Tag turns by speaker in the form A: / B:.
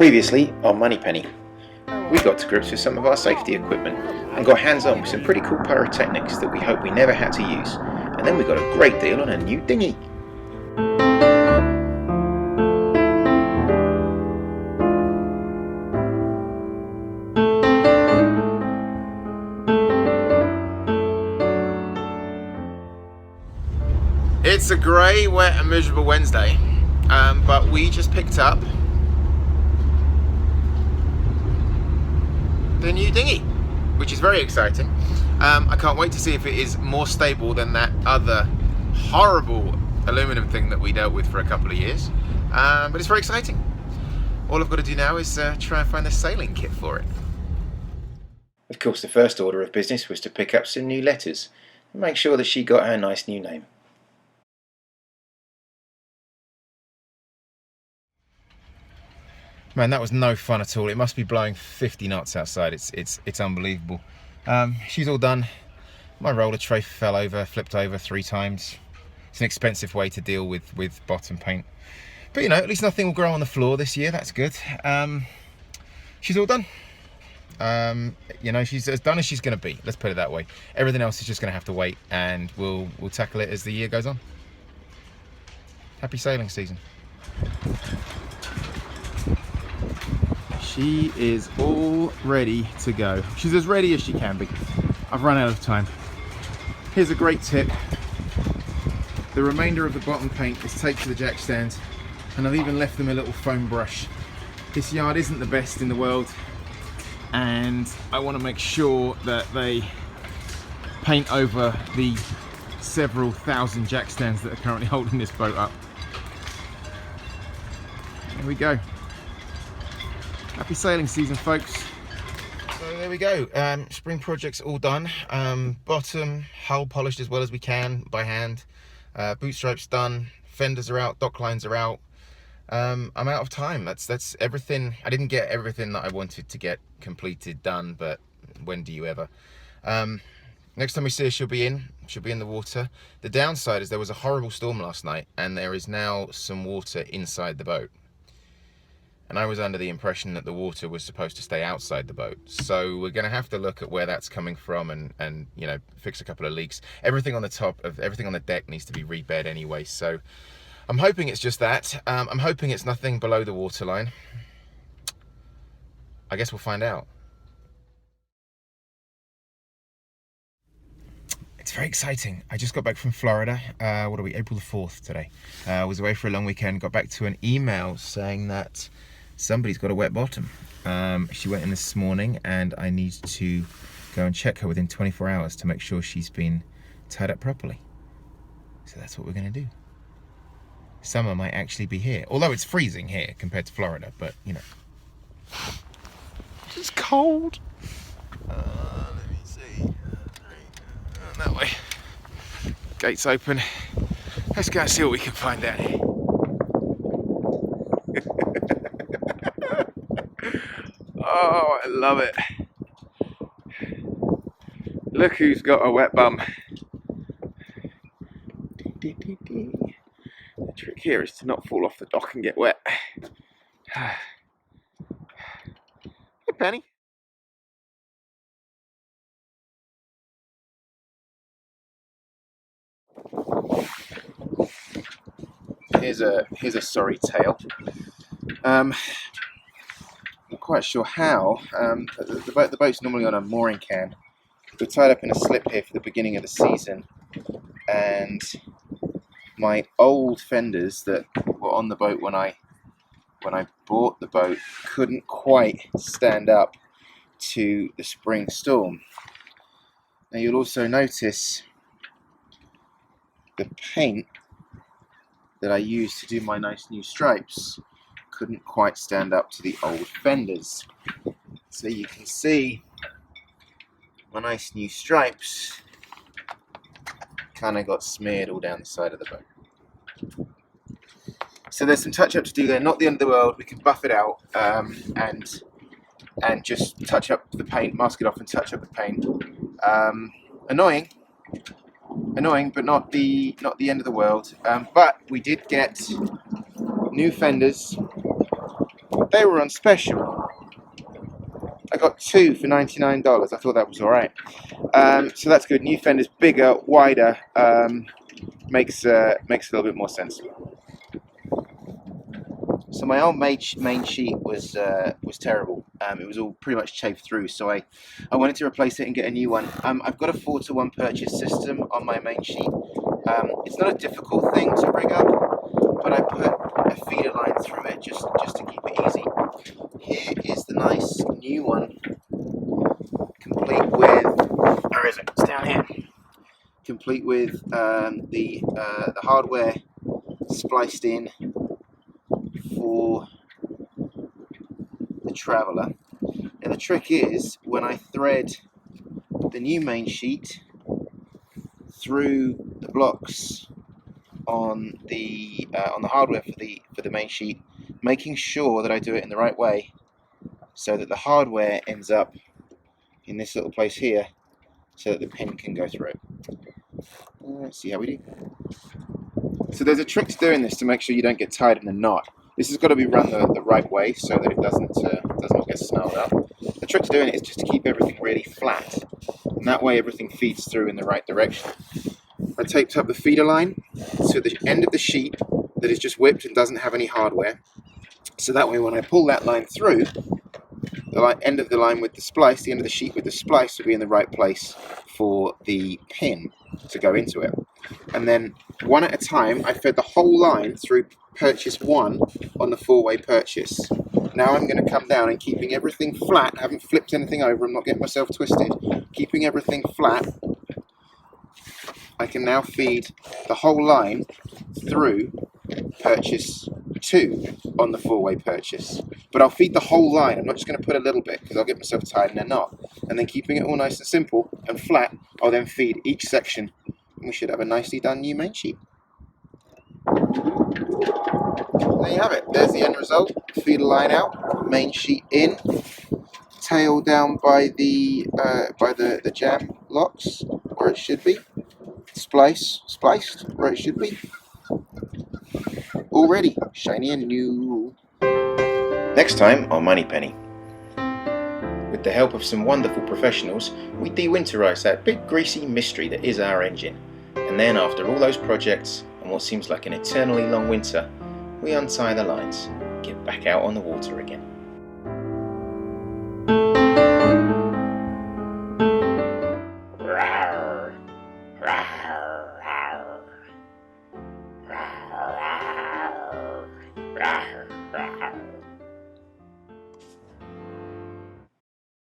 A: Previously on Moneypenny, we got to grips with some of our safety equipment and got hands-on with some pretty cool pyrotechnics that we hope we never had to use, and then we got a great deal on a new dinghy. It's a grey, wet and miserable Wednesday, but we just picked up the new dinghy, which is very exciting. I can't wait to see if it is more stable than that other horrible aluminum thing that we dealt with for a couple of years, but it's very exciting. All I've got to do now is try and find the sailing kit for it. Of course, the first order of business was to pick up some new letters and make sure that she got her nice new name. Man, that was no fun at all. It must be blowing 50 knots outside. It's unbelievable. She's all done. My roller tray flipped over 3 times. It's an expensive way to deal with bottom paint. But you know, at least nothing will grow on the floor this year. That's good. She's all done. You know, she's as done as she's going to be. Let's put it that way. Everything else is just going to have to wait, and we'll tackle it as the year goes on. Happy sailing season. She is all ready to go. She's as ready as she can be. I've run out of time. Here's a great tip. The remainder of the bottom paint is taped to the jack stands, and I've even left them a little foam brush. This yard isn't the best in the world, and I want to make sure that they paint over the several thousand jack stands that are currently holding this boat up. There we go. Happy sailing season, folks. So there we go. Spring project's all done. Bottom hull polished as well as we can by hand. Boot stripes done. Fenders are out. Dock lines are out. I'm out of time. That's everything. I didn't get everything that I wanted to get completed done, but when do you ever? Next time we see her, she'll be in the water. The downside is there was a horrible storm last night, and there is now some water inside the boat. And I was under the impression that the water was supposed to stay outside the boat. So we're going to have to look at where that's coming from and you know, fix a couple of leaks. Everything on the deck needs to be rebed anyway. So I'm hoping it's just that. I'm hoping it's nothing below the waterline. I guess we'll find out. It's very exciting. I just got back from Florida. What are we? April the 4th today. I was away for a long weekend. Got back to an email saying that somebody's got a wet bottom. She went in this morning, and I need to go and check her within 24 hours to make sure she's been tied up properly. So that's what we're going to do. Summer might actually be here, although it's freezing here compared to Florida, but you know. It's cold. Let me see. That way. Gates open. Let's go and see what we can find out here. Oh, I love it. Look who's got a wet bum. The trick here is to not fall off the dock and get wet. Hey, Penny. Here's a sorry tale. Not quite sure how. The boat's normally on a mooring can. We're tied up in a slip here for the beginning of the season, and my old fenders that were on the boat when I bought the boat couldn't quite stand up to the spring storm. Now you'll also notice the paint that I used to do my nice new stripes couldn't quite stand up to the old fenders. So you can see my nice new stripes kind of got smeared all down the side of the boat. So there's some touch up to do there, not the end of the world. We can buff it out and just touch up the paint, mask it off and touch up the paint. Annoying, but not the end of the world. But we did get new fenders they were on special. I got 2 for $99. I thought that was alright. So that's good. New fender's bigger, wider, makes a little bit more sense. So my old main sheet was terrible. It was all pretty much chafed through, so I wanted to replace it and get a new one. I've got a 4-to-1 purchase system on my main sheet. It's not a difficult thing to rig up, but I put a feeder line through it just to keep it easy. Here is the nice new one, complete with, where is it? It's down here. Complete with the hardware spliced in for the Traveller. Now the trick is, when I thread the new main sheet through the blocks on the hardware for the main sheet, making sure that I do it in the right way, so that the hardware ends up in this little place here, so that the pin can go through. Let's see how we do. So there's a trick to doing this to make sure you don't get tied in a knot. This has got to be run the right way so that it does not get snarled up. The trick to doing it is just to keep everything really flat, and that way everything feeds through in the right direction. I taped up the feeder line to the end of the sheet that is just whipped and doesn't have any hardware, so that way when I pull that line through, the end of the line with the splice, the end of the sheet with the splice will be in the right place for the pin to go into it. And then one at a time, I fed the whole line through purchase 1 on the 4-way purchase. Now I'm going to come down and, keeping everything flat, I haven't flipped anything over, I'm not getting myself twisted, keeping everything flat, I can now feed the whole line through purchase 2 on the 4-way purchase. But I'll feed the whole line, I'm not just going to put a little bit because I'll get myself tied in a knot. And then, keeping it all nice and simple and flat, I'll then feed each section, and we should have a nicely done new main sheet. There you have it, there's the end result. Feeder line out, main sheet in, tail down by the jam locks where it should be, spliced where it should be. All ready, shiny and new. Next time on Moneypenny. With the help of some wonderful professionals, we de-winterize that big greasy mystery that is our engine. And then, after all those projects and what seems like an eternally long winter, we untie the lines, get back out on the water again.